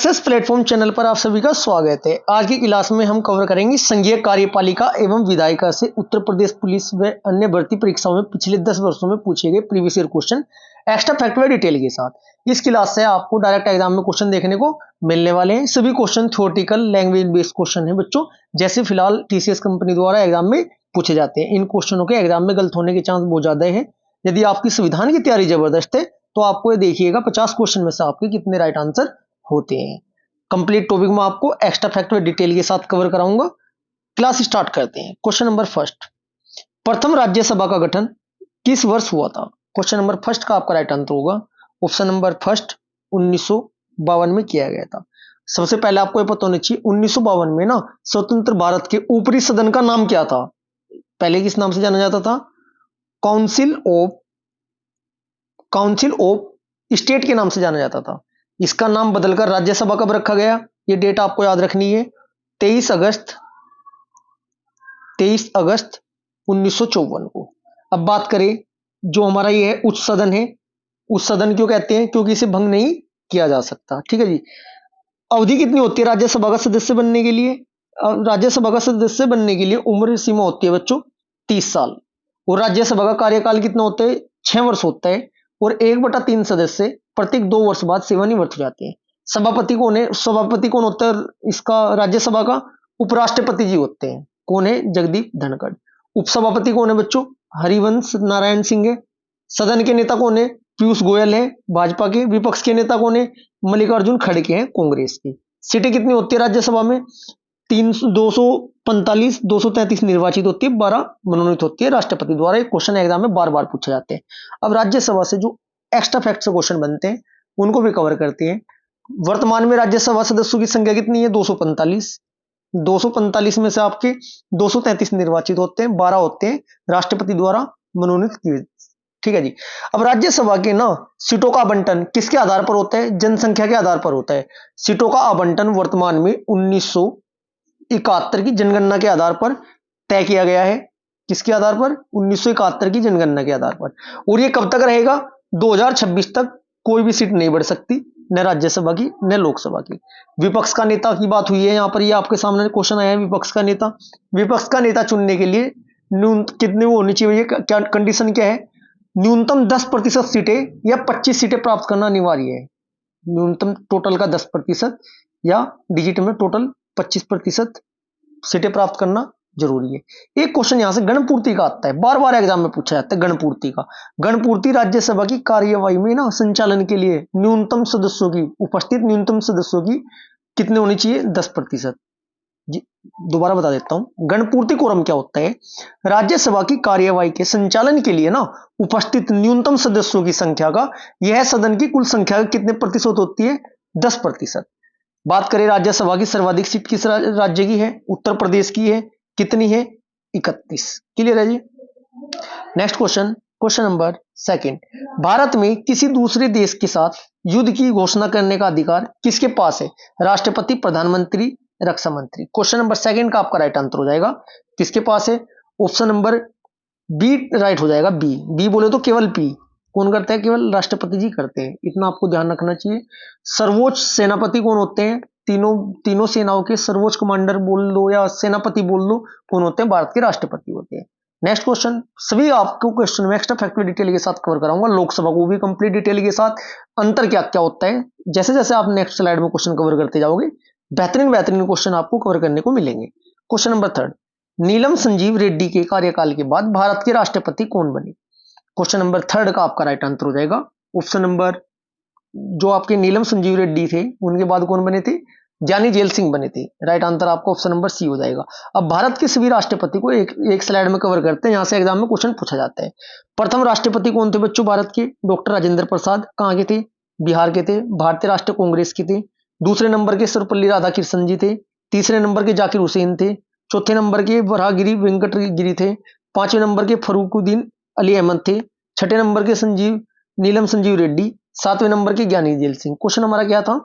Success platform channel पर आप सभी का स्वागत है। आज की क्लास में हम कवर करेंगे संघीय कार्यपालिका एवं विधायिका से उत्तर प्रदेश पुलिस व अन्य भर्ती परीक्षाओं में पिछले 10 वर्षों में पूछे गए previous year question extra fact व डिटेल के साथ। इस क्लास से आपको डायरेक्ट एग्जाम में क्वेश्चन देखने को मिलने वाले हैं। सभी question theoretical language based question है बच्चों, जैसे फिलहाल टीसीएस कंपनी द्वारा एग्जाम में पूछे जाते हैं। इन क्वेश्चनों के एग्जाम में गलत होने के चांस बहुत ज्यादा है। यदि आपकी संविधान की तैयारी जबरदस्त है तो आपको ये देखिएगा 50 क्वेश्चन में से आपके कितने राइट आंसर होते हैं। कंप्लीट टॉपिक में आपको एक्स्ट्रा फैक्ट व डिटेल के साथ कवर कराऊंगा। क्लास स्टार्ट करते हैं। क्वेश्चन नंबर फर्स्ट, प्रथम राज्यसभा का गठन किस वर्ष हुआ था? क्वेश्चन नंबर फर्स्ट का आपका राइट आंसर होगा ऑप्शन नंबर फर्स्ट 1952 में किया गया था। सबसे पहले आपको ये पता होना चाहिए 1952 में ना स्वतंत्र भारत के ऊपरी सदन का नाम क्या था? पहले किस नाम से जाना जाता था? काउंसिल ऑफ स्टेट के नाम से जाना जाता था। इसका नाम बदलकर राज्यसभा कब रखा गया? ये डेट आपको याद रखनी है, 23 अगस्त 1954 को। अब बात करें जो हमारा ये है उच्च सदन है, उच्च सदन क्यों कहते हैं? क्योंकि इसे भंग नहीं किया जा सकता। ठीक है जी। अवधि कितनी होती है राज्यसभा का सदस्य बनने के लिए? राज्यसभा का सदस्य बनने के लिए उम्र सीमा होती है बच्चों 30 साल। और राज्यसभा का कार्यकाल कितना होता है? 6 वर्ष होता है। और 1/3 सदस्य प्रत्येक 2 वर्ष बाद सेवानिवृत्त हो जाते हैं। सभापति कौन है? सभापति कौन होता है इसका राज्यसभा का? उपराष्ट्रपति जी होते हैं। कौन है? जगदीप धनखड़। उपसभापति कौन है बच्चों? हरिवंश नारायण सिंह है। सदन के नेता कौन है? पीयूष गोयल है भाजपा के। विपक्ष के नेता कौन है? मल्लिकार्जुन खड़गे हैं कांग्रेस की। सीटें कितनी होती है राज्यसभा में? 245 233 निर्वाचित होती है, 12 मनोनीत होती है राष्ट्रपति द्वारा। एक क्वेश्चन एग्जाम में बार बार पूछे जाते हैं। अब राज्यसभा से जो एक्स्ट्रा फैक्ट से क्वेश्चन बनते हैं उनको भी कवर करते हैं। वर्तमान में राज्यसभा सदस्यों की संख्या कितनी है? 245। 245 में से आपके 233 निर्वाचित होते हैं, 12 होते हैं राष्ट्रपति द्वारा मनोनीत किए। ठीक है जी। अब राज्यसभा के ना सीटों का आवंटन किसके आधार पर होता है? जनसंख्या के आधार पर होता है। सीटों का आवंटन वर्तमान में 1971 की जनगणना के आधार पर तय किया गया है। किसके आधार पर? 1971 की जनगणना के आधार पर। और ये कब तक रहेगा? 2026 तक कोई भी सीट नहीं बढ़ सकती, न राज्यसभा की न लोकसभा की। विपक्ष का नेता की बात हुई है यहाँ पर, ये आपके सामने क्वेश्चन आया है। विपक्ष का नेता चुनने के लिए कितनी वो होनी चाहिए? क्या कंडीशन क्या है? न्यूनतम 10% सीटें या 25 सीटें प्राप्त करना अनिवार्य है। न्यूनतम टोटल का 10% या डिजिट में टोटल 25% सीटें प्राप्त करना जरूरी है। एक क्वेश्चन यहां से गणपूर्ति का आता है, बार बार एग्जाम में पूछा जाता है गणपूर्ति का। गणपूर्ति राज्यसभा की कार्यवाही में ना संचालन के लिए न्यूनतम सदस्यों की उपस्थित न्यूनतम सदस्यों की कितने होनी चाहिए? 10%। दोबारा बता देता हूं, गणपूर्ति कोरम क्या होता है? राज्यसभा की कार्यवाही के संचालन के लिए ना उपस्थित न्यूनतम सदस्यों की संख्या का, यह सदन की कुल संख्या का कितने प्रतिशत होती है? 10%। बात करें राज्यसभा की सर्वाधिक सीट किस राज्य की है? उत्तर प्रदेश की है। कितनी है? 31। क्लियर है जी। Next question, question number second, Bharat में किसी दूसरे देश के साथ युद्ध की घोषणा करने का अधिकार किसके पास है? राष्ट्रपति, प्रधानमंत्री, रक्षा मंत्री। क्वेश्चन नंबर सेकंड का आपका राइट आंसर हो जाएगा किसके पास है? ऑप्शन नंबर बी राइट हो जाएगा। बी बोले तो केवल पी कौन करता है? केवल राष्ट्रपति जी करते हैं। इतना आपको ध्यान रखना चाहिए। सर्वोच्च सेनापति कौन होते हैं? तीनों सेनाओं के सर्वोच्च कमांडर बोल लो या सेनापति बोल लो, कौन होते हैं? भारत के राष्ट्रपति होते हैं। नेक्स्ट क्वेश्चन, सभी आपको क्वेश्चन में एक्स्ट्रा फैक्ट डिटेल के साथ कवर कराऊंगा। लोकसभा को भी कंप्लीट डिटेल के साथ, अंतर क्या क्या होता है, जैसे जैसे आप नेक्स्ट स्लाइड में क्वेश्चन कवर करते जाओगे बेहतरीन क्वेश्चन आपको कवर करने को मिलेंगे। क्वेश्चन नंबर थर्ड, नीलम संजीव रेड्डी के कार्यकाल के बाद भारत के राष्ट्रपति कौन बने? क्वेश्चन नंबर थर्ड का आपका राइट आंसर हो जाएगा ऑप्शन नंबर, जो आपके नीलम संजीव रेड्डी थे उनके बाद कौन बने थे? ज्ञानी जेल सिंह बने थे। राइट आंसर आपको ऑप्शन नंबर सी हो जाएगा। अब भारत के सभी राष्ट्रपति को एक स्लाइड में कवर करते हैं, यहां से एग्जाम में क्वेश्चन पूछा जाता है। प्रथम राष्ट्रपति कौन थे बच्चों भारत के? डॉक्टर राजेंद्र प्रसाद। कहां के थे? बिहार के थे। भारतीय राष्ट्रीय कांग्रेस के थे। दूसरे नंबर के सर्वपल्ली राधाकृष्णन जी थे। तीसरे नंबर के जाकिर हुसैन थे। चौथे नंबर के वराहगिरी वेंकटगिरी थे। पांचवें नंबर के फरूकुद्दीन अली अहमद थे। छठे नंबर के नीलम संजीव रेड्डी। सातवें नंबर के ज्ञानी जेल सिंह। क्वेश्चन हमारा क्या था?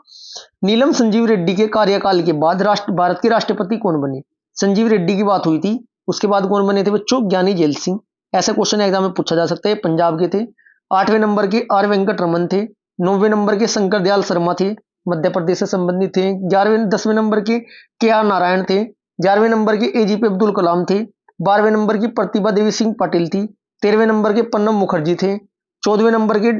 नीलम संजीव रेड्डी के कार्यकाल के बाद भारत के राष्ट्रपति कौन बने? संजीव रेड्डी की बात हुई थी, उसके बाद कौन बने थे बच्चों? ज्ञानी जेल सिंह। ऐसा क्वेश्चन एग्जाम में पूछा जा सकता है। पंजाब के थे। 8वें नंबर के आर वेंकट रमन थे। 9वें नंबर के शंकर दयाल शर्मा थे। मध्य प्रदेश से संबंधित थे। 10वें नंबर के आर नारायण थे। 11वें नंबर के एजीपी अब्दुल कलाम थे। 12वें नंबर की प्रतिभा देवी सिंह पाटिल थी। 13वें नंबर के प्रणब मुखर्जी थे। 14वें नंबर के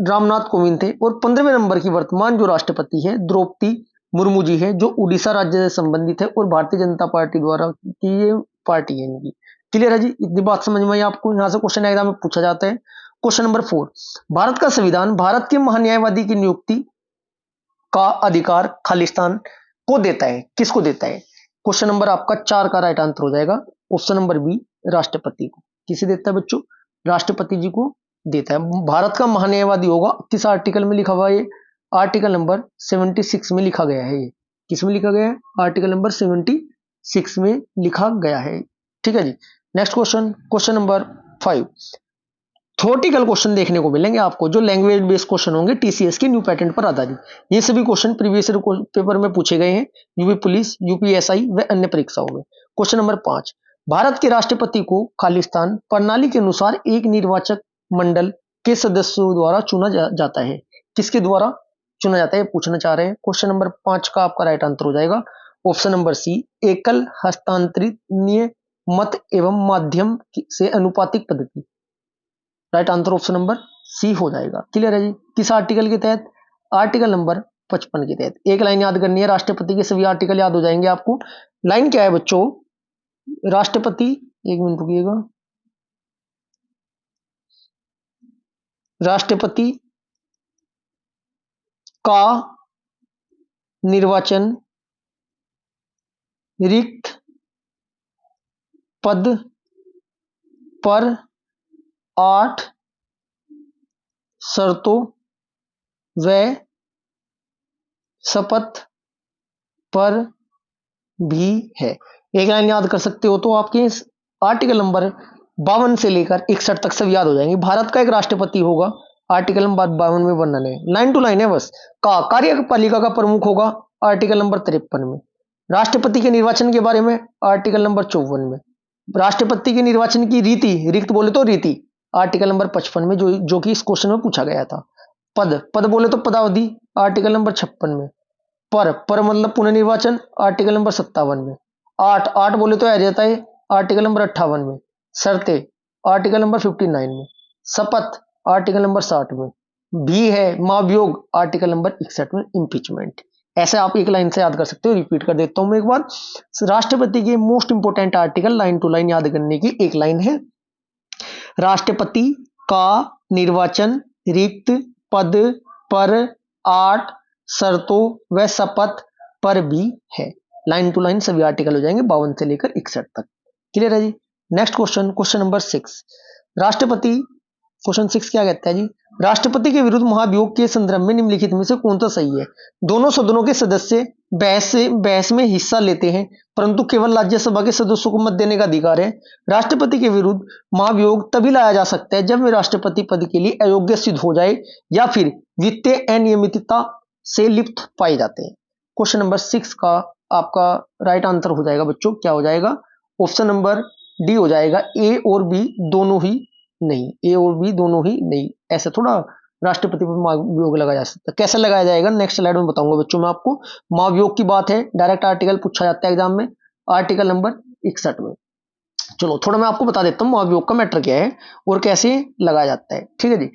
रामनाथ कोविंद थे। और 15वें नंबर की वर्तमान जो राष्ट्रपति है द्रौपदी मुर्मू जी है, जो उड़ीसा राज्य से संबंधित है और भारतीय जनता पार्टी द्वारा की ये पार्टी है इनकी। क्लियर है जी, इतनी बात समझ में आई आपको। यहां से क्वेश्चन एग्जाम में पूछा जाता है। क्वेश्चन नंबर 4, भारत का संविधान भारत के महान्यायवादी की नियुक्ति का अधिकार खालिस्तान को देता है। किसको देता है? क्वेश्चन नंबर आपका 4 का राइट आंसर हो जाएगा ऑप्शन नंबर बी, राष्ट्रपति को। किसे देता है बच्चों? राष्ट्रपति जी को देता है। भारत का महान्यायवादी होगा, किस आर्टिकल में लिखा हुआ है? आर्टिकल नंबर 76 में लिखा गया है। ये किस में लिखा गया है? आर्टिकल नंबर 76 में लिखा गया है। ठीक है जी। Next question, question number 5, theoretical question देखने को मिलेंगे आपको, जो लैंग्वेज बेस्ड क्वेश्चन होंगे टीसीएस के न्यू पैटर्न पर आधारित। ये सभी क्वेश्चन प्रीवियस ईयर पेपर में पूछे गए हैं, यूपी पुलिस, यूपीएसआई व अन्य परीक्षाओं में। क्वेश्चन नंबर 5, भारत के राष्ट्रपति को खालिस्तान प्रणाली के अनुसार एक निर्वाचक मंडल के सदस्यों द्वारा चुना जाता है। किसके द्वारा चुना जाता है पूछना चाह रहे हैं। क्वेश्चन नंबर 5 का आपका राइट आंसर हो जाएगा ऑप्शन नंबर सी, एकल हस्तांतरित मत एवं माध्यम से अनुपातिक पद्धति। Right answer option number C हो जाएगा। क्लियर है जी। किस आर्टिकल के तहत? आर्टिकल नंबर 55 के तहत। एक लाइन याद करनी है, राष्ट्रपति के सभी आर्टिकल याद हो जाएंगे आपको। लाइन क्या है बच्चों? राष्ट्रपति, एक मिनट रुकिएगा, राष्ट्रपति का निर्वाचन रिक्त पद पर 8 शर्तों व शपथ पर भी है। एक लाइन याद कर सकते हो तो आपके आर्टिकल नंबर 52 से लेकर 61 तक सब याद हो जाएंगे। भारत का एक राष्ट्रपति होगा, आर्टिकल नंबर 52 में वर्णन है, लाइन टू लाइन है बस। का कार्यपालिका का प्रमुख होगा, आर्टिकल नंबर 53 में। राष्ट्रपति के निर्वाचन के बारे में, आर्टिकल नंबर 54 में। राष्ट्रपति के निर्वाचन की रीति, रिक्त बोले तो रीति, आर्टिकल नंबर 55 में, जो कि इस क्वेश्चन में पूछा गया था। पद बोले तो पदावधि, आर्टिकल नंबर 56 में। पर मतलब पुनर्निर्वाचन, आर्टिकल नंबर 57 में। आठ बोले तो आ जाता है आर्टिकल नंबर 58 में। शर्तें, आर्टिकल नंबर 59 में। शपथ, आर्टिकल नंबर 60 में। भी है महाभियोग, आर्टिकल नंबर 61 में। इम्पीचमेंट। ऐसे आप एक लाइन से याद कर सकते हो। रिपीट कर देता हूं मैं एक बार। राष्ट्रपति के most important article line to line याद करने की एक लाइन है, राष्ट्रपति का निर्वाचन रिक्त पद पर 8 शर्तों व शपथ पर भी है। लाइन टू लाइन सभी आर्टिकल हो जाएंगे 52 से लेकर 61 तक। क्लियर है जी। नेक्स्ट क्वेश्चन, क्वेश्चन नंबर 6, राष्ट्रपति, क्वेश्चन 6 क्या कहता है जी? राष्ट्रपति के विरुद्ध महाभियोग के संदर्भ में निम्नलिखित में से कौन सा सही है? दोनों सदनों के सदस्य बहस में हिस्सा लेते हैं, परंतु केवल राज्यसभा के सदस्यों को मत देने का अधिकार है। राष्ट्रपति के विरुद्ध महाभियोग तभी लाया जा सकता है जब वे राष्ट्रपति पद के लिए अयोग्य सिद्ध हो जाए या फिर वित्तीय अनियमितता से लिप्त पाए जाते हैं। क्वेश्चन नंबर 6 का आपका राइट आंसर हो जाएगा बच्चों, क्या हो जाएगा? ऑप्शन नंबर डी हो जाएगा, ए और बी दोनों ही नहीं। ए और बी दोनों ही नहीं, ऐसे थोड़ा राष्ट्रपति पर महाभियोग लगाया जा सकता है। कैसे लगाया जाएगा नेक्स्ट स्लाइड में बताऊंगा बच्चों मैं आपको। महाभियोग की बात है, डायरेक्ट आर्टिकल पूछा जाता है एग्जाम में, आर्टिकल नंबर 61 में। चलो थोड़ा मैं आपको बता देता हूं महाभियोग का मैटर क्या है और कैसे लगाया जाता है। ठीक है जी।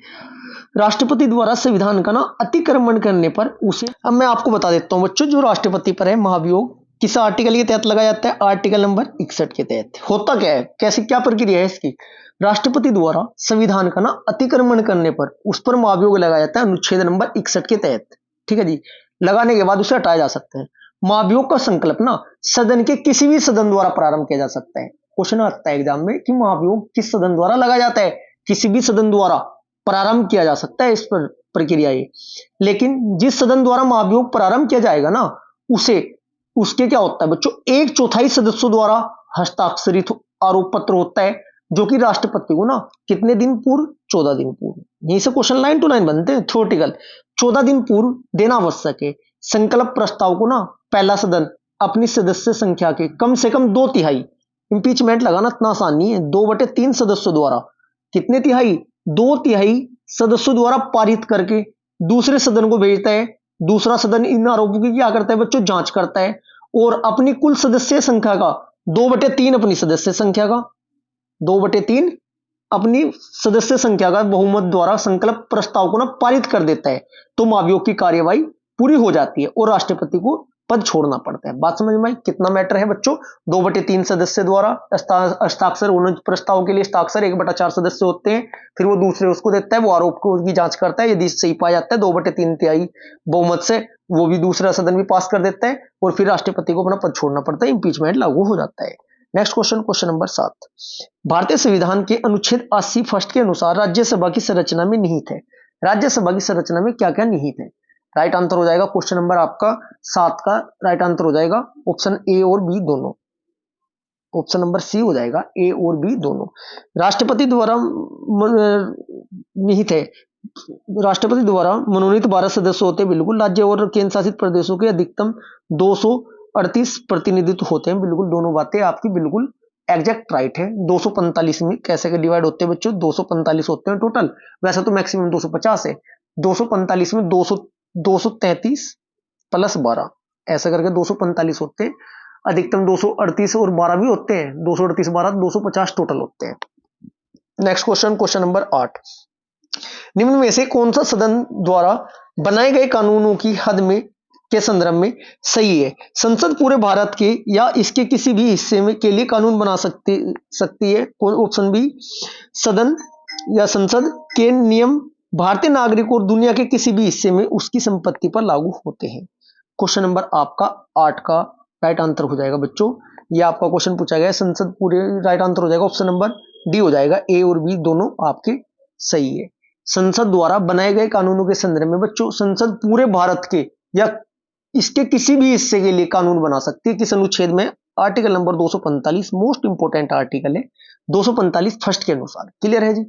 राष्ट्रपति द्वारा संविधान का ना अतिक्रमण करने पर उसे, अब मैं आपको बता देता हूं बच्चों, जो राष्ट्रपति पर है महाभियोग किस आर्टिकल के तहत लगाया जाता है? आर्टिकल नंबर 61 के तहत। होता क्या है, कैसे क्या प्रक्रिया है इसकी? राष्ट्रपति द्वारा संविधान का ना अतिक्रमण करने पर उस पर महाभियोग लगाया जाता है अनुच्छेद नंबर 61 के तहत। ठीक है जी। लगाने के बाद उसे हटाया जा सकता है। महाभियोग का संकल्प ना सदन के किसी भी सदन द्वारा प्रारंभ किया जा सकता है। क्वेश्चन आता है एग्जाम में कि महाभियोग किस सदन द्वारा लगाया जाता है? किसी भी सदन द्वारा प्रारंभ किया जा सकता है इस पर प्रक्रिया ये। लेकिन जिस सदन द्वारा महाभियोग प्रारंभ किया जाएगा ना, उसके क्या होता है बच्चों? 1/4 सदस्यों द्वारा हस्ताक्षरित आरोप पत्र होता है, जो कि राष्ट्रपति को ना कितने दिन पूर्व? 14 दिन पूर्व। यहीं से क्वेश्चन लाइन टू लाइन बनते हैं थ्योरेटिकल। 14 दिन पूर्व देना आवश्यक है। संकल्प प्रस्ताव को ना पहला सदन अपनी सदस्य संख्या के कम से कम 2/3, इंपीचमेंट लगाना इतना आसान नहीं है, 2/3 सदस्यों द्वारा, कितने तिहाई? 2/3 सदस्यों द्वारा पारित करके दूसरे सदन को भेजता है, दूसरा सदन इन आरोपों की क्या करता है बच्चों, जांच करता है और अपनी कुल सदस्य संख्या का 2/3 अपनी सदस्य संख्या का 2/3 अपनी सदस्य संख्या का बहुमत द्वारा संकल्प प्रस्ताव को ना पारित कर देता है, तो महाभियोग की कार्यवाही पूरी हो जाती है और राष्ट्रपति को पद छोड़ना पड़ता है। बात समझ में आई कितना मैटर है बच्चों। 2/3 सदस्य द्वारा हस्ताक्षर होने प्रस्ताव के लिए हस्ताक्षर 1/4 सदस्य होते हैं, फिर वो दूसरे उसको देता है, वो आरोप को उसकी जांच करता है, यदि सही पाया जाता है 2/3 तिहाई बहुमत से वो भी दूसरा सदन भी पास कर देता है और फिर राष्ट्रपति को अपना पद छोड़ना पड़ता है, इंपीचमेंट लागू हो जाता है। नेक्स्ट क्वेश्चन, क्वेश्चन नंबर 7, भारतीय संविधान के अनुच्छेद 80 फर्स्ट के अनुसार राज्यसभा की संरचना में निहित है। राज्यसभा की संरचना में क्या क्या निहित है? राइट आंसर हो जाएगा क्वेश्चन नंबर आपका 7 का राइट आंसर हो जाएगा ऑप्शन ए और बी दोनों। ऑप्शन नंबर सी हो जाएगा, ए और बी दोनों। राष्ट्रपति द्वारा निहित है, राष्ट्रपति द्वारा मनोनीत 12 सदस्य होते हैं, बिल्कुल। राज्य और केंद्र शासित प्रदेशों के अधिकतम 238 प्रतिनिधित्व होते हैं, बिल्कुल। दोनों बातें आपकी बिल्कुल एग्जैक्ट राइट है। 245 में कैसे डिवाइड होते हैं बच्चों? 245 होते हैं टोटल, वैसे तो मैक्सिमम 250 है। 245 में 233 प्लस 12 ऐसा करके 245 होते हैं, अधिकतम 238 और 12 भी होते हैं, 238 12 250 टोटल होते हैं। नेक्स्ट क्वेश्चन, क्वेश्चन नंबर 8, निम्न में से कौन सा सदन द्वारा बनाए गए कानूनों की हद में के संदर्भ में सही है? संसद पूरे भारत के या इसके किसी भी हिस्से में के लिए कानून बना सकती है। ऑप्शन बी, सदन या संसद के नियम भारतीय नागरिक और दुनिया के किसी भी हिस्से में उसकी संपत्ति पर लागू होते हैं। क्वेश्चन नंबर आपका 8 का राइट आंसर हो जाएगा बच्चों। ये आपका क्वेश्चन पूछा गया है, संसद पूरे राइट आंसर हो जाएगा ऑप्शन नंबर डी हो जाएगा। ए और बी दोनों आपके सही है। संसद द्वारा बनाए गए कानूनों के संदर्भ में बच्चों, संसद पूरे भारत के या इसके किसी भी हिस्से के लिए कानून बना सकती है। किस अनुच्छेद में? Article number 245, most important article है 245 फर्स्ट के अनुसार। क्लियर है जी।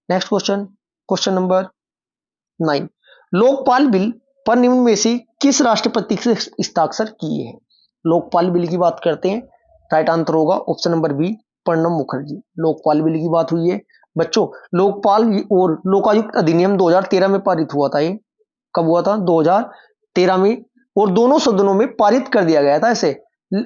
Next question, question number 9, Lokpal bill पर निम्न में से किस राष्ट्रपति से हस्ताक्षर किए हैं? लोकपाल बिल की बात करते हैं, राइट आंसर होगा option number B, Pranab Mukherjee. Lokpal bill की बात हुई है बच्चों। लोकपाल और लोकायुक्त अधिनियम 2013 में पारित हुआ था। ये कब हुआ था? 2013 में, और दोनों सदनों में पारित कर दिया गया था ऐसे,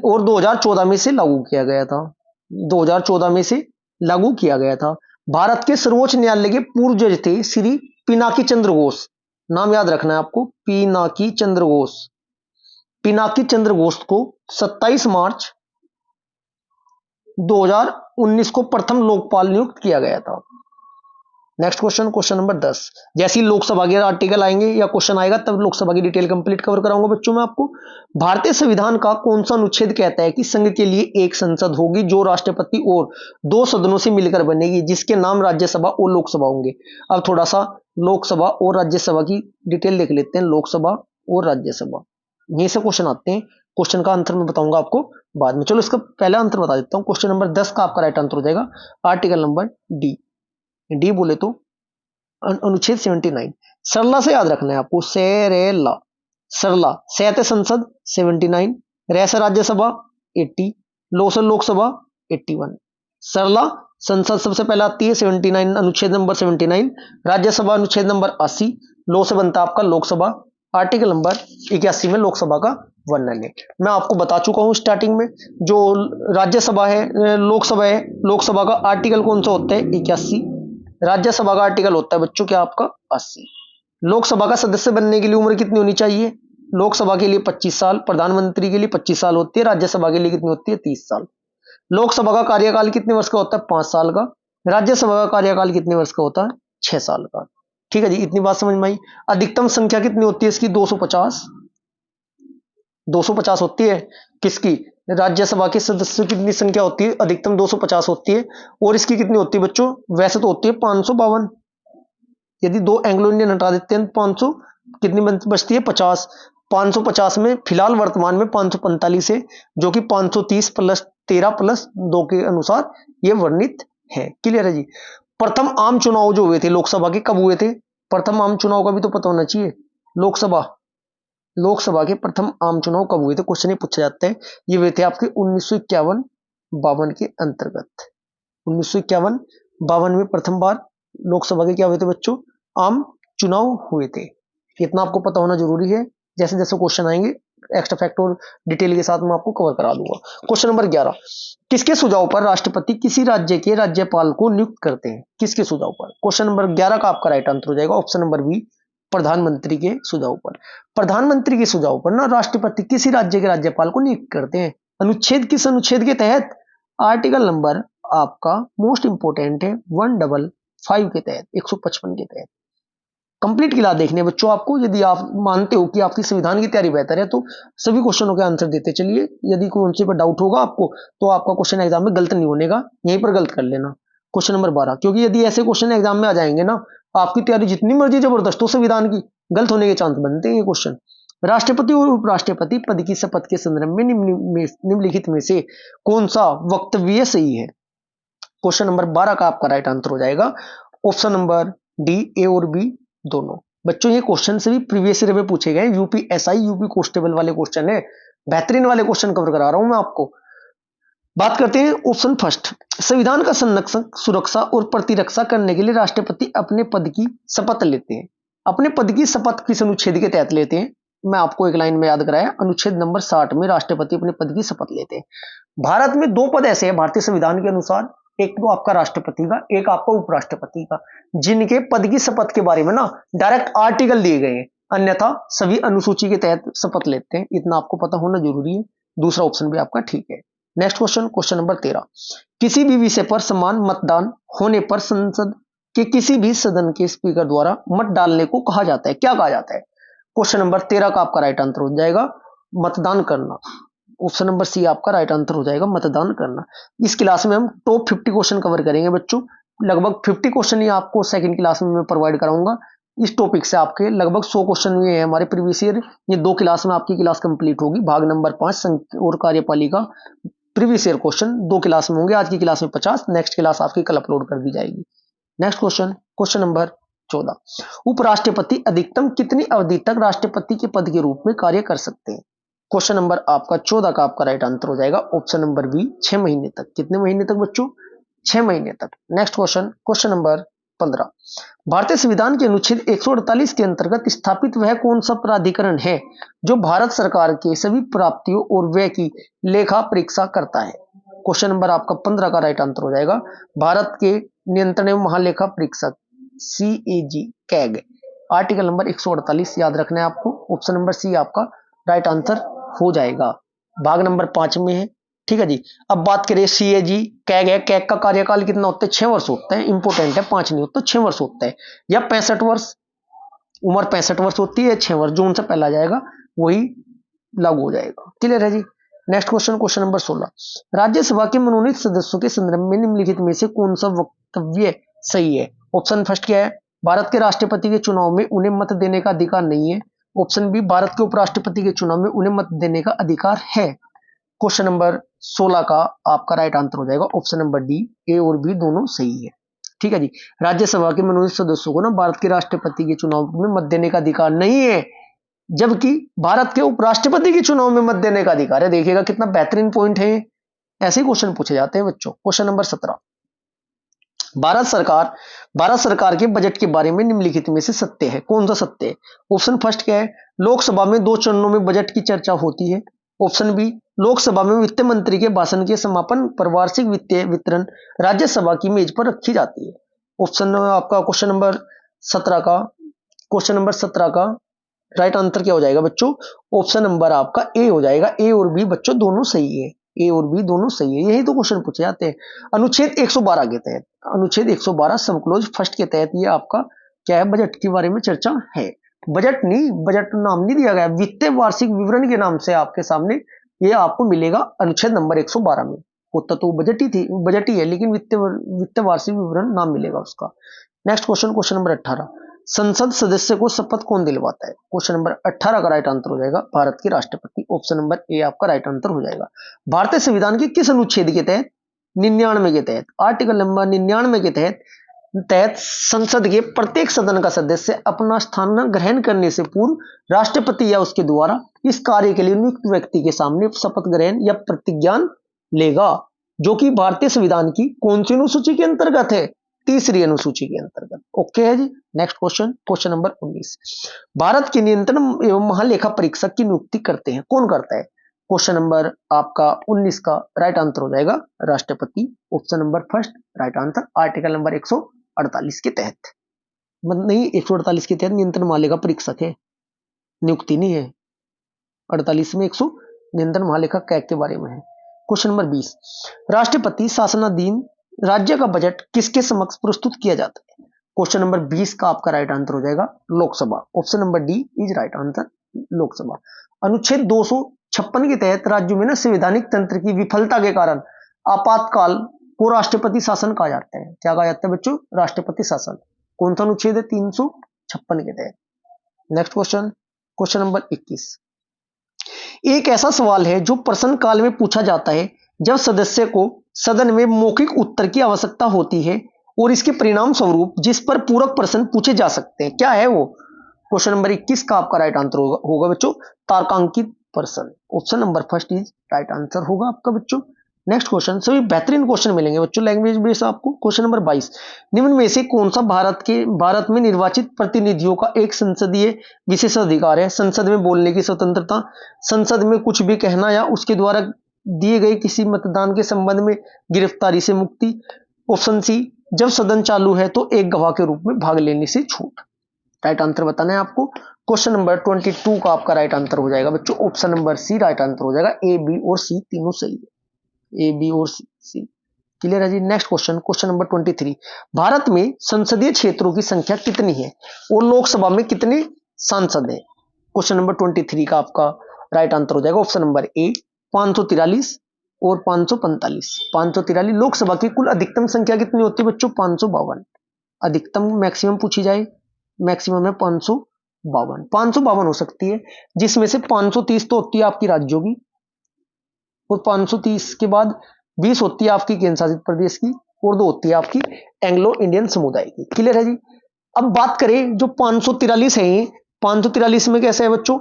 और 2014 में से लागू किया गया था। 2014 में से लागू किया गया था। भारत के सर्वोच्च न्यायालय के पूर्व जज थे श्री पिनाकी चंद्र घोष, नाम याद रखना है आपको, पिनाकी चंद्र घोष। पिनाकी चंद्र घोष को 27 मार्च 2019 को प्रथम लोकपाल नियुक्त किया गया था। नेक्स्ट क्वेश्चन, क्वेश्चन नंबर 10, जैसे ही लोकसभा के आर्टिकल आएंगे या क्वेश्चन आएगा तब लोकसभा की डिटेल कंप्लीट कवर कराऊंगा बच्चों मैं आपको। भारतीय संविधान का कौन सा अनुच्छेद कहता है कि संघ के लिए एक संसद होगी जो राष्ट्रपति और 2 सदनों से मिलकर बनेगी, जिसके नाम राज्यसभा और लोकसभा होंगे? अब थोड़ा सा लोकसभा और राज्यसभा की डिटेल देख लेते हैं। लोकसभा और राज्यसभा, यहीं से क्वेश्चन आते हैं। क्वेश्चन का आंसर मैं बताऊंगा आपको बाद में। चलो इसका पहला आंसर बता देता हूं। क्वेश्चन नंबर 10 का आपका राइट आंसर हो जाएगा आर्टिकल नंबर डी। डी बोले तो अनुच्छेद 79। सरला से याद रखना है आपको, सेरेला, सरला। सहते संसद 79, रैसे राज्यसभा 80, लो से लोकसभा 81। सरला संसद सबसे पहले आती है 79, अनुच्छेद नंबर 79। राज्यसभा अनुच्छेद नंबर 80, लो से बनता है आपका लोकसभा। आर्टिकल नंबर 81 में लोकसभा का वर्णन है। मैं आपको बता चुका हूं स्टार्टिंग में, जो राज्यसभा है, लोकसभा है, लोकसभा का आर्टिकल कौन सा होता है? 81। राज्यसभा का आर्टिकल होता है बच्चों क्या आपका? 80। लोकसभा का सदस्य बनने के लिए उम्र कितनी होनी चाहिए? लोकसभा के लिए 25 साल, प्रधानमंत्री के लिए 25 साल होती है, राज्यसभा के लिए कितनी होती है? 30 साल। लोकसभा का कार्यकाल कितने वर्ष का होता है? 5 साल का। राज्यसभा का कार्यकाल कितने वर्ष का होता है? 6 साल का। ठीक है जी, इतनी बात समझ में आई। अधिकतम संख्या कितनी होती है इसकी? 250। 250 होती है किसकी? राज्यसभा के सदस्यों की कितनी संख्या होती है? अधिकतम 250 होती है। और इसकी कितनी होती है बच्चों? वैसे तो होती है 552, यदि 2 एंग्लो इंडियन हटा देते हैं 500 कितनी बचती है? 50। 550 में फिलहाल वर्तमान में 545 है, जो कि 530 प्लस 13 प्लस 2 के अनुसार ये वर्णित है। क्लियर है जी। प्रथम आम चुनाव जो हुए थे लोकसभा के, कब हुए थे? प्रथम आम चुनाव का भी तो पता होना चाहिए। लोकसभा के प्रथम आम चुनाव कब हुए थे? क्वेश्चन ही पूछा जाता है। ये हुए थे आपके 1951-52 के अंतर्गत। 1951-52 में प्रथम बार लोकसभा के क्या हुए थे बच्चों? आम चुनाव हुए थे। इतना आपको पता होना जरूरी है। जैसे जैसे क्वेश्चन आएंगे एक्स्ट्रा फैक्ट और डिटेल के साथ मैं आपको कवर करा दूंगा। क्वेश्चन नंबर 11, किसके सुझाव पर राष्ट्रपति किसी राज्य के राज्यपाल को नियुक्त करते हैं? किसके सुझाव पर? क्वेश्चन नंबर 11 का आपका राइट आंसर हो जाएगा ऑप्शन नंबर बी, प्रधानमंत्री के सुझाव पर। प्रधानमंत्री के सुझाव पर ना राष्ट्रपति किसी राज्य के राज्यपाल को नियुक्त करते हैं। अनुच्छेद किस अनुच्छेद के तहत? आर्टिकल नंबर आपका मोस्ट इंपोर्टेंट है 155 के तहत, 155 के तहत। कंप्लीट क्लास देखने बच्चों आपको, यदि आप मानते हो कि आपकी संविधान की तैयारी बेहतर है तो सभी क्वेश्चनों के आंसर देते चलिए। यदि कौन पर डाउट होगा आपको तो आपका क्वेश्चन एग्जाम में गलत नहीं होने का, यहीं पर गलत कर लेना। क्वेश्चन नंबर 12, क्योंकि यदि ऐसे क्वेश्चन एग्जाम में आ जाएंगे ना, आपकी तैयारी जितनी मर्जी जबरदस्त हो संविधान की, गलत होने के चांस बनते हैं ये क्वेश्चन। राष्ट्रपति और उपराष्ट्रपति पद की शपथ के संदर्भ में निम्नलिखित में से कौन सा वक्तव्य सही है? क्वेश्चन नंबर 12 का आपका राइट आंसर हो जाएगा ऑप्शन नंबर डी, ए और बी दोनों। बच्चों ये क्वेश्चन से भी प्रीवियस ईयर में पूछे गए, यूपीएसआई यूपी कांस्टेबल वाले क्वेश्चन है, बेहतरीन वाले क्वेश्चन कवर करा रहा हूं मैं आपको। बात करते हैं ऑप्शन फर्स्ट, संविधान का संरक्षण, सुरक्षा और प्रतिरक्षा करने के लिए राष्ट्रपति अपने पद की शपथ लेते हैं। अपने पद की शपथ किस अनुच्छेद के तहत लेते हैं? मैं आपको एक लाइन में याद कराया, अनुच्छेद नंबर 60 में राष्ट्रपति अपने पद की शपथ लेते हैं। भारत में दो पद ऐसे हैं भारतीय संविधान के अनुसार, एक तो आपका राष्ट्रपति का, एक आपका उपराष्ट्रपति का, जिनके पद की शपथ के बारे में ना डायरेक्ट आर्टिकल दिए गए हैं, अन्यथा सभी अनुसूची के तहत शपथ लेते हैं। इतना आपको पता होना जरूरी है। दूसरा ऑप्शन भी आपका ठीक है। नेक्स्ट क्वेश्चन, क्वेश्चन नंबर 13, किसी भी विषय पर समान मतदान होने पर संसद के किसी भी सदन के स्पीकर द्वारा मत डालने को कहा जाता है? क्या कहा जाता है? क्वेश्चन नंबर 13 का आपका राइट आंसर हो जाएगा मतदान करना। ऑप्शन नंबर सी आपका राइट आंसर हो जाएगा मतदान करना। इस क्लास में हम टॉप 50 क्वेश्चन कवर करेंगे बच्चों, लगभग 50 क्वेश्चन ही आपको सेकंड क्लास में मैं प्रोवाइड कराऊंगा। इस टॉपिक से आपके लगभग 100 क्वेश्चन ये है हमारे प्रीवियस ईयर, ये 2 क्लास में आपकी क्लास कंप्लीट होगी। भाग नंबर 5 और कार्यपालिका प्रीवियस ईयर क्वेश्चन 2 क्लास में होंगे, आज की क्लास में 50, नेक्स्ट क्लास आपकी कल अपलोड कर दी जाएगी। नेक्स्ट क्वेश्चन, क्वेश्चन नंबर 14, उपराष्ट्रपति अधिकतम कितनी अवधि तक राष्ट्रपति के पद के रूप में कार्य कर सकते हैं? क्वेश्चन नंबर आपका 14 का आपका राइट आंसर हो जाएगा ऑप्शन नंबर बी, 6 महीने तक। कितने महीने तक बच्चों? 6 महीने तक। नेक्स्ट क्वेश्चन, क्वेश्चन नंबर 15, भारतीय संविधान के अनुच्छेद 148 के अंतर्गत स्थापित वह कौन सा प्राधिकरण है जो भारत सरकार के सभी प्राप्तियों और व्यय की लेखा परीक्षा करता है? क्वेश्चन नंबर आपका 15 का राइट आंसर हो जाएगा भारत के नियंत्रण एवं महालेखा परीक्षक CAG कैग, आर्टिकल नंबर 148 याद रखना है आपको। ऑप्शन नंबर सी आपका राइट आंसर हो जाएगा, भाग नंबर 5 में है। ठीक है जी। अब बात करें CAG कैग है, कैग का कार्यकाल कितना होता है? 6 वर्ष होता है, इंपोर्टेंट है, 5 नहीं होता, 6 वर्ष होता है, या 65 वर्ष, उम्र 65 वर्ष होती है, 6 वर्ष जो उनसे पहला जाएगा वही लागू हो जाएगा। क्लियर है जी। Next question, question number 16, Rajya Sabha के मनोनीत सदस्यों के संदर्भ में निम्नलिखित में से कौन सा वक्तव्य सही है? ऑप्शन फर्स्ट क्या है? भारत के राष्ट्रपति के चुनाव में उन्हें मत देने का अधिकार नहीं है। ऑप्शन बी, भारत के उपराष्ट्रपति के चुनाव में उन्हें मत देने का अधिकार है। क्वेश्चन नंबर 16 का आपका राइट आंसर हो जाएगा ऑप्शन नंबर डी, ए और बी दोनों सही है। ठीक है जी। राज्यसभा के मनोनीत सदस्यों को ना भारत के राष्ट्रपति के चुनाव में मत देने का अधिकार नहीं है, जबकि भारत के उपराष्ट्रपति के चुनाव में मत देने का अधिकार है। देखिएगा कितना बेहतरीन पॉइंट है, ऐसे ही क्वेश्चन पूछे जाते हैं बच्चों। क्वेश्चन नंबर 17, भारत सरकार के बजट के बारे में निम्नलिखित में से सत्य है? कौन सा सत्य है? ऑप्शन फर्स्ट क्या है? लोकसभा में 2 चरणों में बजट की चर्चा होती है। ऑप्शन बी, लोकसभा में वित्त मंत्री के भाषण के समापन पर वार्षिक वित्तीय वितरण राज्यसभा की मेज पर रखी जाती है। ऑप्शन आपका क्वेश्चन नंबर 17 का राइट आंसर क्या हो जाएगा बच्चों? ऑप्शन नंबर आपका ए हो जाएगा। ए और बी बच्चों दोनों सही है, ए और बी दोनों सही है, यही तो क्वेश्चन पूछे जाते हैं। अनुच्छेद 112 के तहत, अनुच्छेद 112 सब क्लोज फर्स्ट के तहत ये आपका क्या है? बजट के बारे में चर्चा है। बजट नहीं, बजट नाम नहीं दिया गया, वित्तीय वार्षिक विवरण के नाम से आपके सामने ये आपको मिलेगा अनुच्छेद नंबर 112 में। होता तो बजट ही है, लेकिन वित्तीय वार्षिक विवरण नाम मिलेगा उसका। नेक्स्ट क्वेश्चन, क्वेश्चन नंबर 18, संसद सदस्य को शपथ कौन दिलवाता है? क्वेश्चन नंबर 18 का राइट आंसर हो जाएगा भारत के राष्ट्रपति। ऑप्शन नंबर ए आपका राइट आंसर हो जाएगा। भारतीय संविधान के किस अनुच्छेद के तहत? 99 के तहत, आर्टिकल नंबर 99 के तहत संसद के प्रत्येक सदन का सदस्य अपना स्थान ग्रहण करने से पूर्व राष्ट्रपति या उसके द्वारा इस कार्य के लिए नियुक्त व्यक्ति के सामने शपथ ग्रहण या प्रतिज्ञान लेगा, जो कि भारतीय संविधान की कौन सी अनुसूची के अंतर्गत है? तीसरी अनुसूची के अंतर्गत। ओके है जी। Next question, question number 19। Bharat के नियंत्रण एवं महालेखा परीक्षक की नियुक्ति करते हैं, कौन करता है? क्वेश्चन नंबर आपका 19 का राइट आंसर हो जाएगा राष्ट्रपति। Option number first right answer, article number 148 के तहत। मतलब नहीं, 148 के तहत नियंत्रण महालेखा परीक्षक है, नियुक्ति नहीं है। 48 में 100 नियंत्रण महालेखा कैग के बारे में है। Question number 20। राष्ट्रपति शासनाधीन राज्य का बजट किसके समक्ष प्रस्तुत किया जाता है? क्वेश्चन नंबर 20 का आपका राइट आंसर हो जाएगा Lok Sabha. Option number D is right answer, Lok Sabha. अनुच्छेद 256 के तहत राज्यों में ना संवैधानिक तंत्र की विफलता के कारण आपातकाल को राष्ट्रपति शासन कहा जाता है। क्या कहा जाता है बच्चों? राष्ट्रपति शासन। कौन सा अनुच्छेद है? 356 के तहत। Next question, question number 21। एक ऐसा सवाल है जो प्रश्न काल में पूछा जाता है जब सदस्य को सदन में मौखिक उत्तर की आवश्यकता होती है और इसके परिणाम स्वरूप जिस पर पूरक प्रश्न पूछे जा सकते हैं। क्या है वो? क्वेश्चन नंबर 21 का आपका राइट आंसर होगा बच्चों तार्कांकित प्रश्न। Option number first is right answer होगा आपका बच्चों। नेक्स्ट क्वेश्चन, सभी बेहतरीन क्वेश्चन मिलेंगे बच्चों लैंग्वेज बेस्ड आपको। Question number 22। निम्न में से कौन सा भारत में निर्वाचित प्रतिनिधियों का एक संसदीय विशेषाधिकार है? संसद में बोलने की स्वतंत्रता, संसद में कुछ भी कहना या उसके द्वारा दिए गए किसी मतदान के संबंध में गिरफ्तारी से मुक्ति। ऑप्शन सी, जब सदन चालू है तो एक गवाह के रूप में भाग लेने से छूट। राइट आंसर बताना है आपको। क्वेश्चन नंबर 22 का आपका राइट आंसर हो जाएगा बच्चों option number C right answer हो जाएगा। ए, बी और सी तीनों सही है, ए, बी और सी। क्लियर है जी। Next question, question number 23। Bharat में संसदीय क्षेत्रों की संख्या कितनी है और लोकसभा में कितने सांसद हैं? क्वेश्चन नंबर 23 का आपका राइट आंसर हो जाएगा ऑप्शन नंबर ए 543 और 545। 543 लोकसभा की कुल अधिकतम संख्या कितनी होती है बच्चों? 552। अधिकतम मैक्सिमम पूछी जाए, मैक्सिमम है 552। 552 हो सकती है, जिसमें से 530 तो होती है आपकी राज्यों की और 530 के बाद 20 होती है आपकी केंद्र शासित प्रदेश की और 2 होती है आपकी एंग्लो इंडियन समुदाय की। क्लियर है जी। अब बात करें जो 543 है, 543 में कैसे है बच्चों?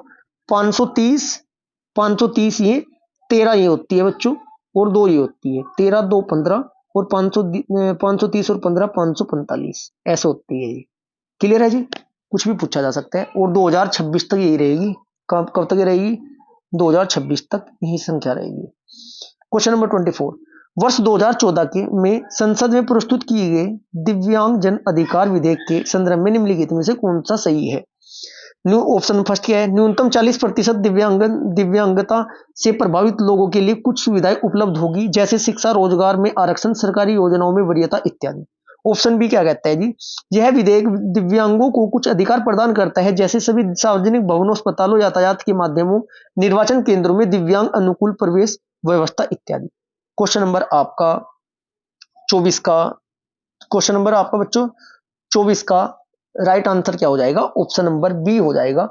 530 ये 13 ये होती है बच्चों और 2 ये होती है, 13 2 15 और 530 और 15 545 ऐसे होती है ये। क्लियर है जी। कुछ भी पूछा जा सकता है और 2026 तक यही रहेगी। कब तक रहेगी? 2026 तक यही संख्या रहेगी। Question number 24। वर्ष 2014 के में संसद में प्रस्तुत किए गए दिव्यांग जन अधिकार विधेयक के संदर्भ में निम्नलिखित में से कौन सा सही है? ऑप्शन फर्स्ट क्या है? न्यूनतम 40% दिव्यांगता से प्रभावित लोगों के लिए कुछ सुविधाएं उपलब्ध होगी, जैसे शिक्षा, रोजगार में आरक्षण, सरकारी योजनाओं में वरीयता इत्यादि। ऑप्शन बी क्या कहता है जी? यह विधेयक दिव्यांगों को कुछ अधिकार प्रदान करता है, जैसे सभी सार्वजनिक भवनों, अस्पतालों, यातायात के माध्यमों, निर्वाचन केंद्रों में दिव्यांग अनुकूल प्रवेश व्यवस्था इत्यादि। क्वेश्चन नंबर आपका 24 का, क्वेश्चन नंबर आपका बच्चों 24 का राइट आंसर क्या हो जाएगा? ऑप्शन नंबर बी हो जाएगा।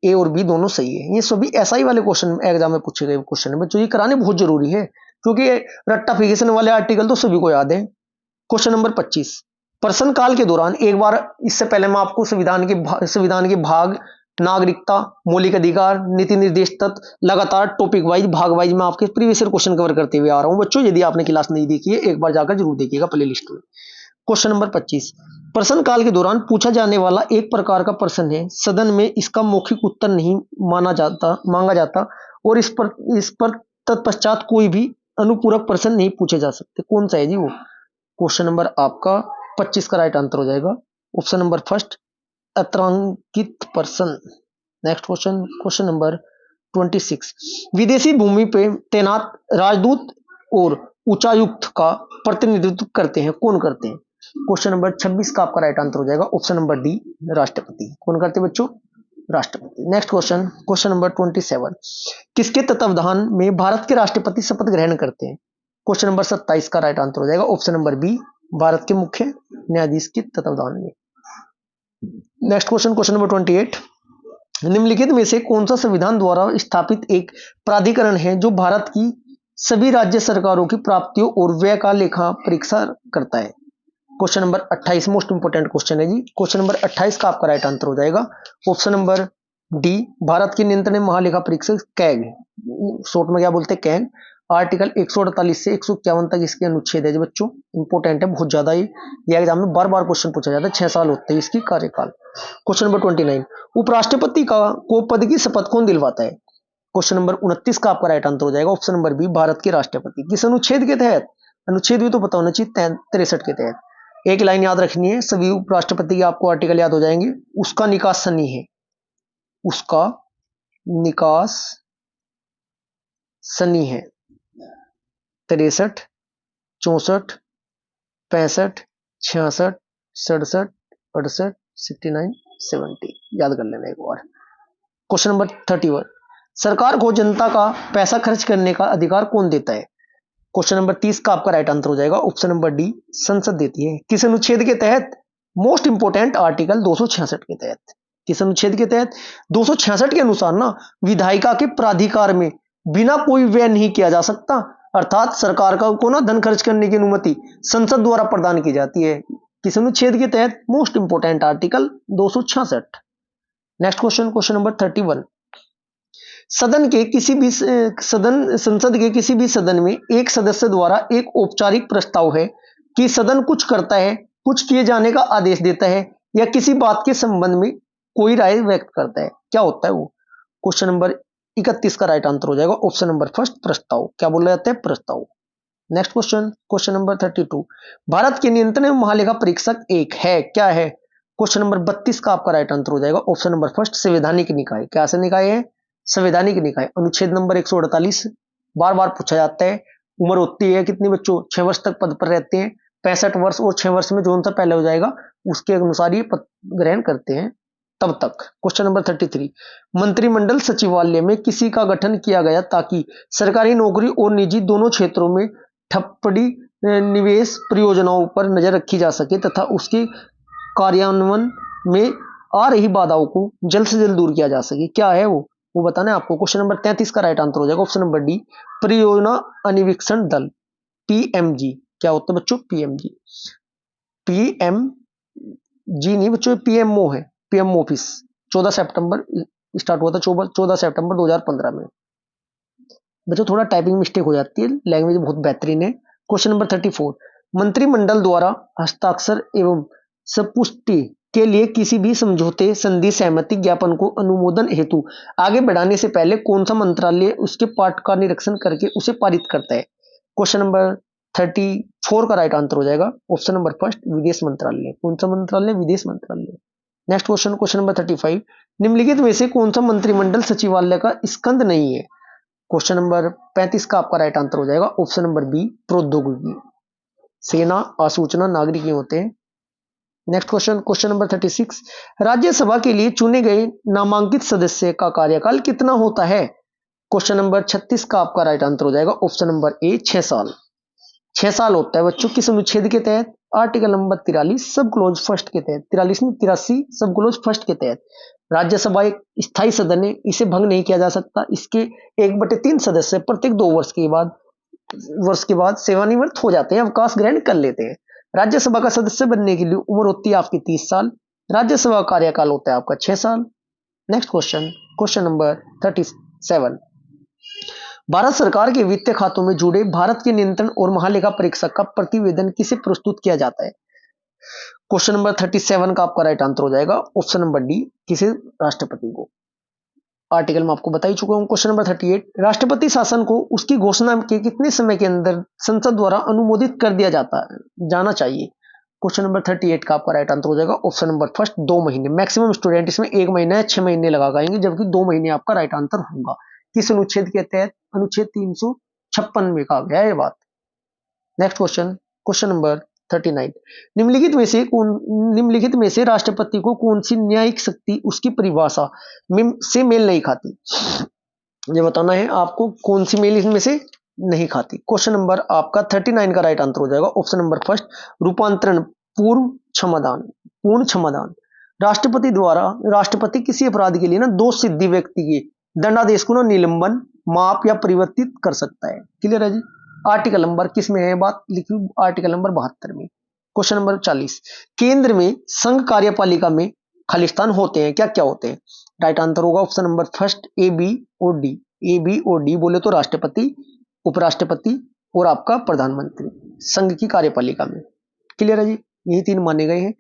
ए और बी दोनों सही है। ये सभी एसआई वाले क्वेश्चन एग्जाम में पूछे गए क्वेश्चन है बच्चों, ये कराने बहुत जरूरी है क्योंकि रट्टाफिकेशन वाले आर्टिकल तो सभी को याद है। Question number 25। प्रश्नकाल के दौरान एक बार, इससे पहले मैं आपको संविधान के भाग, नागरिकता, मौलिक अधिकार, नीति निर्देश तत्व, लगातार टॉपिक वाइज, भाग वाइज मैं आपके प्रीवियस ईयर क्वेश्चन कवर करते हुए आ रहा हूं बच्चों। यदि आपने क्लास नहीं देखी है एक बार जाकर जरूर देखिएगा प्ले लिस्ट में। Question number 25। प्रश्नकाल के दौरान पूछा जाने वाला एक प्रकार का प्रश्न है, सदन में इसका मौखिक उत्तर नहीं मांगा जाता और इस पर तत्पश्चात कोई भी अनुपूरक प्रश्न नहीं पूछे जा सकते। कौन सा है जी वो? क्वेश्चन नंबर आपका 25 का राइट आंसर हो जाएगा ऑप्शन नंबर फर्स्ट अतारांकित प्रश्न। Next question, question number 26। विदेशी भूमि पे तैनात राजदूत और उच्चायुक्त का प्रतिनिधित्व करते हैं, कौन करते हैं? क्वेश्चन नंबर 26 का आपका राइट आंसर हो जाएगा ऑप्शन नंबर डी राष्ट्रपति। कौन करते हैं बच्चों? राष्ट्रपति। Next question, question number 27। किसके तत्वावधान में भारत के राष्ट्रपति शपथ ग्रहण करते हैं? क्वेश्चन नंबर 27 का राइट आंसर हो जाएगा ऑप्शन नंबर बी भारत के मुख्य न्यायाधीश के तत्वावधान में। Next question, question number 28। निम्नलिखित में से कौन सा संविधान द्वारा स्थापित एक प्राधिकरण है जो भारत की सभी राज्य सरकारों की प्राप्तियों और व्यय का लेखा परीक्षा करता है? Question number 28 most important question है जी। क्वेश्चन नंबर 28 का आपका राइट आंसर हो जाएगा ऑप्शन नंबर डी भारत के नियंत्रण महालेखा परीक्षक कैग, शॉर्ट में क्या बोलते हैं? कैग। आर्टिकल 148 से 151 तक इसके अनुच्छेद है जो बच्चों, इंपोर्टेंट है बहुत ज्यादा। ये एग्जाम में बार बार क्वेश्चन पूछा जाता है, 6 साल होते हैं इसकी कार्यकाल। क्वेश्चन नंबर 29, उपराष्ट्रपति का को पद की शपथ कौन दिलवाता है? क्वेश्चन नंबर 29 का आपका राइट आंसर हो जाएगा ऑप्शन नंबर बी, भारत के राष्ट्रपति। किस अनुच्छेद के तहत? अनुच्छेद भी तो पता होना चाहिए, 63 के तहत। एक लाइन याद रखनी है, सभी उपराष्ट्रपति के आपको आर्टिकल याद हो जाएंगे। उसका निकास सनी है, उसका निकास सनी है। 63, 64, 65, 66, 67, 68, 69, 70 याद कर लेना एक बार। क्वेश्चन नंबर 31, सरकार को जनता का पैसा खर्च करने का अधिकार कौन देता है? क्वेश्चन नंबर 30 का आपका राइट आंसर हो जाएगा ऑप्शन नंबर डी, संसद देती है। किस अनुच्छेद के तहत? मोस्ट इंपोर्टेंट आर्टिकल 266 के तहत। किस अनुच्छेद के तहत? 266 के अनुसार ना विधायिका के प्राधिकार में बिना कोई व्यय नहीं किया जा सकता, अर्थात सरकार को ना धन खर्च करने की अनुमति संसद द्वारा प्रदान की जाती है। किस अनुच्छेद के तहत? Most important article 266। Next question, question number 31, सदन के किसी भी संसद के किसी भी सदन में एक सदस्य द्वारा एक औपचारिक प्रस्ताव है कि सदन कुछ करता है, कुछ किए जाने का आदेश देता है या किसी बात के संबंध में कोई राय व्यक्त करता है, क्या होता है वो? क्वेश्चन नंबर 31 का राइट आंसर हो जाएगा ऑप्शन नंबर फर्स्ट, प्रस्ताव। क्या बोला जाता है? प्रस्ताव। Next question, question number 32, Bharat के नियंत्रण एवं महालेखा परीक्षक एक है, क्या है? क्वेश्चन नंबर 32 का आपका राइट आंसर हो जाएगा ऑप्शन नंबर फर्स्ट, संवैधानिक निकाय। क्या से निकाय है? संवैधानिक निकाय। अनुच्छेद नंबर 148 बार बार पूछा जाता है। उम्र होती है कितनी बच्चों? 6 वर्ष तक पद पर रहते हैं। 65 वर्ष और 6 वर्ष में जो सा पहले हो जाएगा उसके अनुसार ये पद ग्रहण करते हैं तब तक। क्वेश्चन नंबर 33, मंत्रिमंडल सचिवालय में किसी का गठन किया गया ताकि सरकारी नौकरी और निजी दोनों क्षेत्रों में ठप्पड़ी निवेश परियोजनाओं पर नजर रखी जा सके तथा उसके कार्यान्वयन में आ रही बाधाओं को जल्द से जल्द दूर किया जा सके, क्या है वो बताना है आपको। क्वेश्चन नंबर 33 का राइट आंसर हो जाएगा ऑप्शन नंबर डी, परियोजना अन्वीक्षण दल, पीएमजी। क्या होता है बच्चों? पीएमजी। पीएमजी नहीं बच्चों, पीएमओ है, पीएम ऑफिस। 14 सितंबर स्टार्ट हुआ था, 14 सितंबर 2015 में। बच्चों थोड़ा टाइपिंग मिस्टेक हो जाती है, लैंग्वेज बहुत बेहतरीन है। क्वेश्चन नंबर 34, मंत्रिमंडल द्वारा हस्ताक्षर एवं संपुष्टि के लिए किसी भी समझौते संधि सहमति ज्ञापन को अनुमोदन हेतु आगे बढ़ाने से पहले कौन सा मंत्रालय उसके पाठ का निरीक्षण करके उसे पारित करता है? क्वेश्चन नंबर 34 का राइट आंसर हो जाएगा ऑप्शन नंबर फर्स्ट, विदेश मंत्रालय। कौन सा मंत्रालय? विदेश मंत्रालय। नेक्स्ट क्वेश्चन, क्वेश्चन नंबर 35, निम्नलिखित में से कौन सा मंत्रिमंडल सचिवालय का स्कंद नहीं है? क्वेश्चन नंबर 35 का आपका राइट आंसर हो जाएगा ऑप्शन नंबर बी, प्रौद्योगिकी। सेना, आसूचना, नागरिक होते हैं। Next question, question number 36, Rajya Sabha के लिए चुने गए नामांकित सदस्य का कार्यकाल कितना होता है? क्वेश्चन नंबर 36 का आपका राइट आंसर हो जाएगा ऑप्शन नंबर ए, 6 साल। 6 साल होता है बच्चों। किस अनुच्छेद के तहत? आर्टिकल नंबर 43 सब क्लोज फर्स्ट के तहत। 43 में 83 सब क्लोज फर्स्ट के तहत। राज्यसभा एक स्थायी सदन है, इसे भंग नहीं किया जा सकता। इसके 1/3 सदस्य प्रत्येक 2 वर्ष के बाद सेवानिवृत्त हो जाते हैं, अवकाश ग्रहण कर लेते हैं। राज्यसभा का सदस्य बनने के लिए उम्र होती है आपकी 30 साल। राज्यसभा का कार्यकाल होता है आपका 6 साल। Next question, question number 37, Bharat सरकार के वित्तीय खातों में जुड़े भारत के नियंत्रण और महालेखा परीक्षक का प्रतिवेदन किसे प्रस्तुत किया जाता है? क्वेश्चन नंबर 37 का आपका राइट आंसर हो जाएगा ऑप्शन नंबर डी, किसे? राष्ट्रपति को। आर्टिकल में आपको बता ही चुका हूं। क्वेश्चन नंबर 38, राष्ट्रपति शासन को उसकी घोषणा के कितने समय के अंदर संसद द्वारा अनुमोदित कर दिया जाना चाहिए? क्वेश्चन नंबर 38 का आपका राइट आंसर हो जाएगा ऑप्शन नंबर फर्स्ट, 2 महीने। मैक्सिमम स्टूडेंट इसमें 1 महीना या 6 महीने लगा पाएंगे, जबकि 2 महीने आपका राइट आंसर होगा। किस अनुच्छेद के तहत? अनुच्छेद 356 में कहा गया है ये बात। नेक्स्ट क्वेश्चन, क्वेश्चन नंबर 39, निम्नलिखित में से राष्ट्रपति को कौन सी न्यायिक शक्ति उसकी परिभाषा से मेल नहीं खाती? ये बताना है आपको कौन सी मेल इसमें से नहीं खाती। क्वेश्चन नंबर आपका 39 का राइट आंसर हो जाएगा ऑप्शन नंबर फर्स्ट, रूपांतरण, पूर्ण क्षमादान। राष्ट्रपति किसी अपराध के लिए ना दोष सिद्धि व्यक्ति के दंडादेश को ना निलंबन, माफ या परिवर्तित कर सकता है। क्लियर है जी? आर्टिकल नंबर किस में है बात लिखी? आर्टिकल नंबर 72 में। क्वेश्चन नंबर 40, केंद्र में संघ कार्यपालिका में खालिस्तान होते हैं, क्या क्या होते हैं? राइट आंसर होगा option number first, A B और डी। ए बी और डी बोले तो राष्ट्रपति, उपराष्ट्रपति और आपका प्रधानमंत्री संघ की कार्यपालिका में। क्लियर है जी, यही 3 माने गए हैं।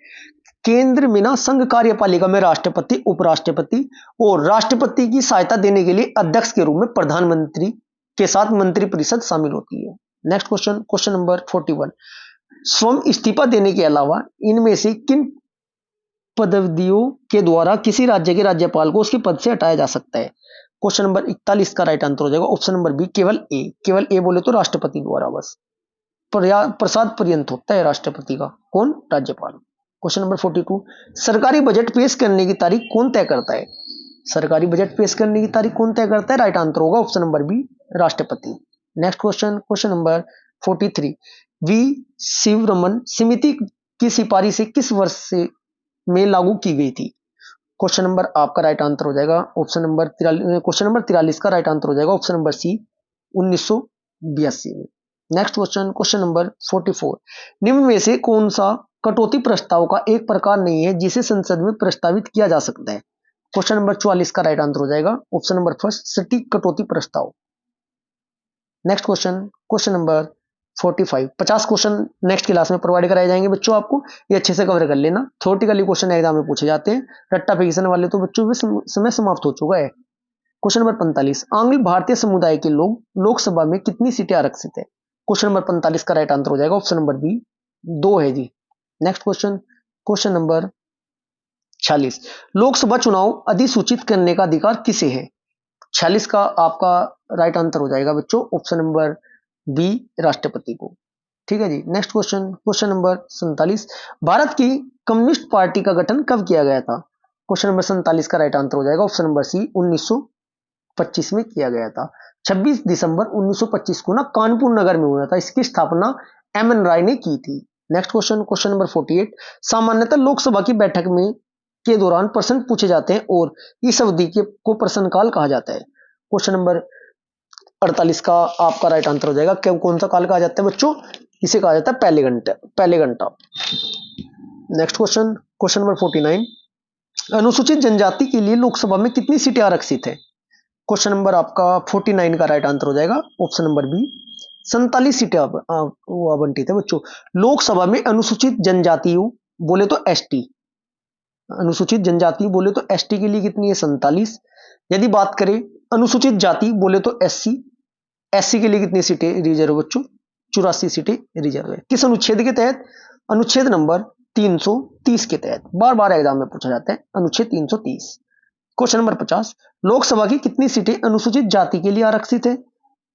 केंद्र में ना संघ कार्यपालिका में राष्ट्रपति, उपराष्ट्रपति और राष्ट्रपति की सहायता देने के लिए अध्यक्ष के रूप में प्रधानमंत्री के साथ मंत्रिपरिषद शामिल होती है। नेक्स्ट क्वेश्चन, क्वेश्चन नंबर 41, स्वयं इस्तीफा देने के अलावा इनमें से किन पदवियों के द्वारा किसी राज्य के राज्यपाल को उसके पद से हटाया जा सकता है? क्वेश्चन नंबर 41 का राइट आंसर हो जाएगा ऑप्शन नंबर बी, केवल ए। केवल ए बोले तो राष्ट्रपति द्वारा बस प्रसाद पर्यंत होता है राष्ट्रपति का, कौन? राज्यपाल। क्वेश्चन नंबर 42, सरकारी बजट पेश करने की तारीख कौन तय करता है? सरकारी बजट पेश करने की तारीख कौन तय करता है? राइट आंसर होगा ऑप्शन नंबर बी, राष्ट्रपति। Next question, question number 43, V Shivraman समिति की सिफारिश किस वर्ष से में लागू की गई थी? क्वेश्चन नंबर आपका राइट आंसर हो जाएगा ऑप्शन नंबर 43 का राइट आंसर हो जाएगा ऑप्शन नंबर सी, 1982 में। नेक्स्ट क्वेश्चन, क्वेश्चन नंबर 44, निम्न में से कौन सा कटौती प्रस्ताव का एक प्रकार नहीं है जिसे संसद में प्रस्तावित किया जा सकता है? क्वेश्चन नंबर 44 का राइट आंसर हो जाएगा ऑप्शन नंबर फर्स्ट, सटीक कटौती प्रस्ताव। Next question, question number 45, 50 question next class में प्रोवाइड कराए जाएंगे बच्चों, आपको ये अच्छे से कवर कर लेना। थ्योरेटिकली क्वेश्चन एग्जाम में पूछे जाते हैं, रट्टा फिक्शन वाले तो बच्चों भी समय समाप्त हो चुका है। क्वेश्चन नंबर 45, आंग्ल भारतीय समुदाय के लोग लोकसभा में कितनी सीटें आरक्षित है? क्वेश्चन नंबर 45 का राइट आंसर हो जाएगा ऑप्शन नंबर बी, 2 है जी। Next question, question number 46, Lok Sabha चुनाव अधिसूचित करने का अधिकार किसे है? 46 का आपका राइट आंसर हो जाएगा बच्चों ऑप्शन नंबर बी, राष्ट्रपति को। ठीक है जी। Next question, question number 47, Bharat की कम्युनिस्ट पार्टी का गठन कब किया गया था? क्वेश्चन नंबर 47 का राइट आंसर हो जाएगा ऑप्शन नंबर सी, 1925 में किया गया था। 26 दिसंबर 1925 को ना कानपुर नगर में हुआ था, इसकी स्थापना एम.एन. राय ने की थी। नेक्स्ट क्वेश्चन, क्वेश्चन नंबर 48, सामान्यतः लोकसभा की बैठक में के दौरान प्रश्न पूछे जाते हैं और इस अवधि को प्रश्नकाल कहा जाता है। क्वेश्चन नंबर 48 का आपका राइट आंसर हो जाएगा, क्यों कौन सा काल कहा जाता है बच्चों? इसे कहा जाता है पहले घंटा। नेक्स्ट क्वेश्चन, क्वेश्चन नंबर 49, अनुसूचित जनजाति के लिए लोकसभा में कितनी सीटें आरक्षित है? क्वेश्चन नंबर आपका 49 का राइट आंसर हो जाएगा ऑप्शन नंबर बी, 47 सीटें आवंटित है बच्चों। लोकसभा में अनुसूचित जनजातियों बोले तो एसटी, अनुसूचित जनजाति बोले तो एसटी के लिए कितनी है? 47। यदि बात करें अनुसूचित जाति बोले तो एससी, एससी के लिए कितनी सीटें रिजर्व बच्चों? 84 सीटें रिजर्व है। किस अनुच्छेद के तहत? अनुच्छेद नंबर 330 के तहत। बार बार एग्जाम में पूछा जाता है अनुच्छेद 330। क्वेश्चन नंबर 50, लोकसभा की कितनी सीटें अनुसूचित जाति के लिए आरक्षित है?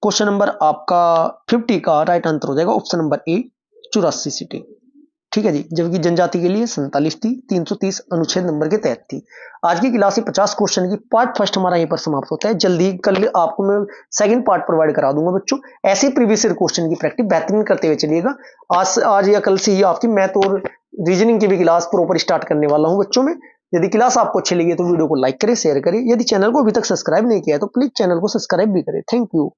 क्वेश्चन नंबर आपका 50 का राइट आंसर हो जाएगा ऑप्शन नंबर ए, 84 सीटें। ठीक है जी, जबकि जनजाति के लिए 47 थी, 330 अनुच्छेद नंबर के तहत थी। आज की क्लास में 50 क्वेश्चन की पार्ट फर्स्ट हमारा यहीं पर समाप्त होता है। जल्दी कल आपको मैं सेकंड पार्ट प्रोवाइड करा दूंगा बच्चों। ऐसे प्रीवियस ईयर क्वेश्चन की प्रैक्टिस बेहतरीन करते हुए चलिएगा। आज या कल से ही आपकी मैथ और रीजनिंग की भी क्लास प्रॉपर स्टार्ट करने वाला हूं बच्चों में। यदि क्लास आपको अच्छी लगी तो वीडियो को लाइक करें, शेयर करें। यदि चैनल को अभी तक सब्सक्राइब नहीं किया है तो प्लीज चैनल को सब्सक्राइब भी करें। Thank you.